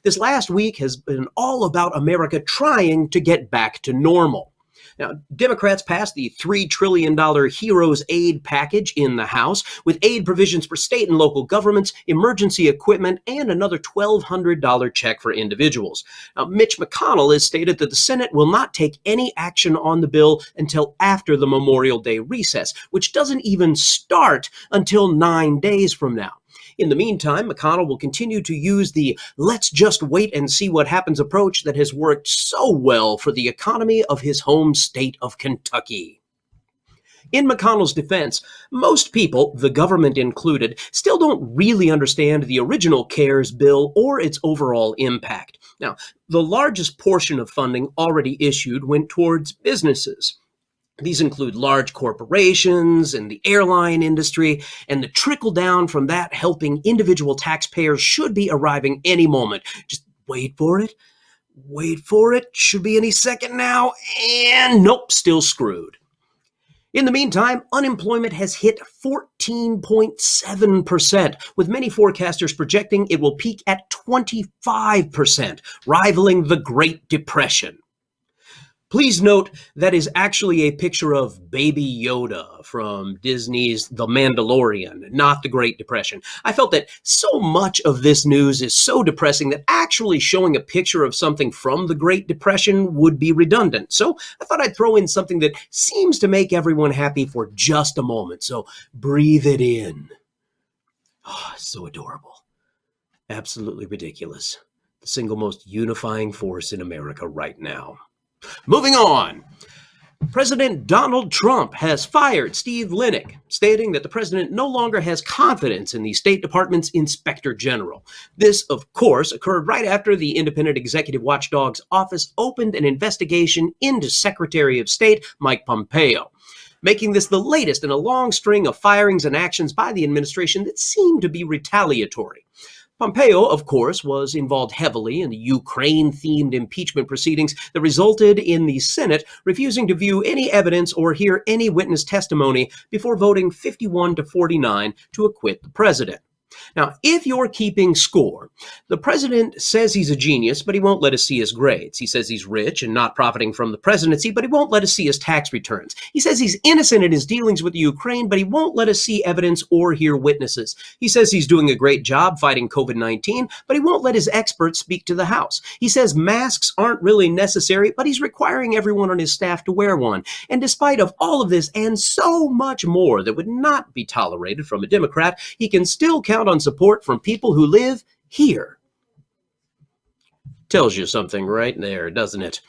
This last week has been all about America trying to get back to normal. Now, Democrats passed the $3 trillion Heroes Aid package in the House, with aid provisions for state and local governments, emergency equipment, and another $1,200 check for individuals. Now, Mitch McConnell has stated that the Senate will not take any action on the bill until after the Memorial Day recess, which doesn't even start until 9 days from now. In the meantime, McConnell will continue to use the let's just wait and see what happens approach that has worked so well for the economy of his home state of Kentucky. In McConnell's defense, most people, the government included, still don't really understand the original CARES bill or its overall impact. Now, the largest portion of funding already issued went towards businesses. These include large corporations and the airline industry, and the trickle down from that helping individual taxpayers should be arriving any moment. Just wait for it. Wait for it. Should be any second now. And nope, still screwed. In the meantime, unemployment has hit 14.7%, with many forecasters projecting it will peak at 25%, rivaling the Great Depression. Please note that is actually a picture of Baby Yoda from Disney's The Mandalorian, not the Great Depression. I felt that so much of this news is so depressing that actually showing a picture of something from the Great Depression would be redundant. So I thought I'd throw in something that seems to make everyone happy for just a moment. So breathe it in. Oh, so adorable. Absolutely ridiculous. The single most unifying force in America right now. Moving on. President Donald Trump has fired Steve Linick, stating that the president no longer has confidence in the State Department's Inspector General. This, of course, occurred right after the independent executive watchdog's office opened an investigation into Secretary of State Mike Pompeo, making this the latest in a long string of firings and actions by the administration that seem to be retaliatory. Pompeo, of course, was involved heavily in the Ukraine-themed impeachment proceedings that resulted in the Senate refusing to view any evidence or hear any witness testimony before voting 51-49 to acquit the president. Now, if you're keeping score, the president says he's a genius, but he won't let us see his grades. He says he's rich and not profiting from the presidency, but he won't let us see his tax returns. He says he's innocent in his dealings with the Ukraine, but he won't let us see evidence or hear witnesses. He says he's doing a great job fighting COVID-19, but he won't let his experts speak to the House. He says masks aren't really necessary, but he's requiring everyone on his staff to wear one. And despite of all of this and so much more that would not be tolerated from a Democrat, he can still count on support from people who live here. Tells you something right there, doesn't it?